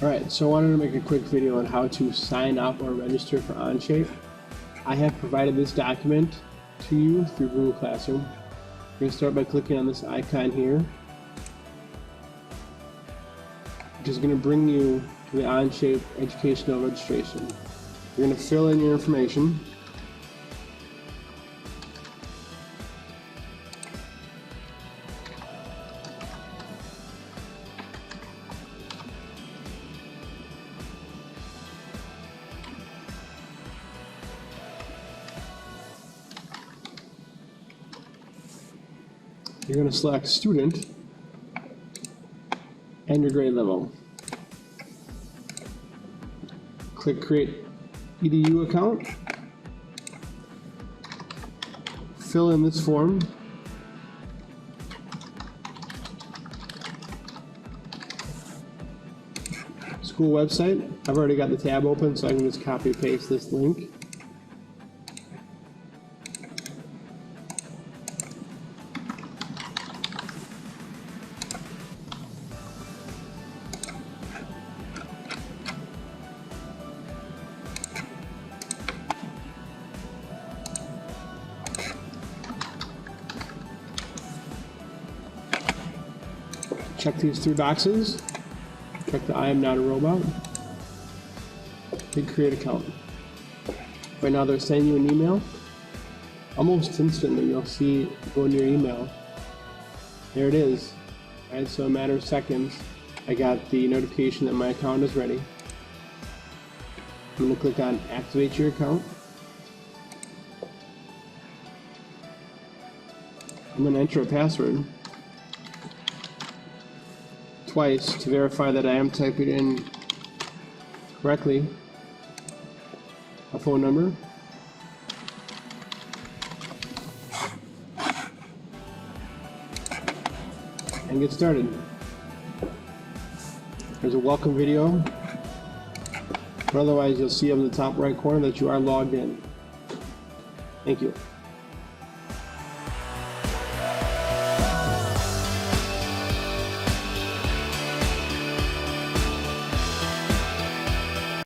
Alright, so I wanted to make a quick video on how to sign up or register for OnShape. I have provided this document to you through Google Classroom. You're going to start by clicking on this icon here, which is going to bring you to the OnShape educational registration. You're going to fill in your information. You're going to select student and your grade level. Click create EDU account. Fill in this form. School website. I've already got the tab open, so I can just copy and paste this link. Check these three boxes. Check the I am not a robot. Hit create account. Right now they're sending you an email. Almost instantly you'll see go into your email. There it is. Alright, so in a matter of seconds I got the notification that my account is ready. I'm going to click on activate your account. I'm going to enter a password twice to verify that I am typing in correctly a phone number. And get started. There's a welcome video, but otherwise you'll see up in the top right corner that you are logged in. Thank you.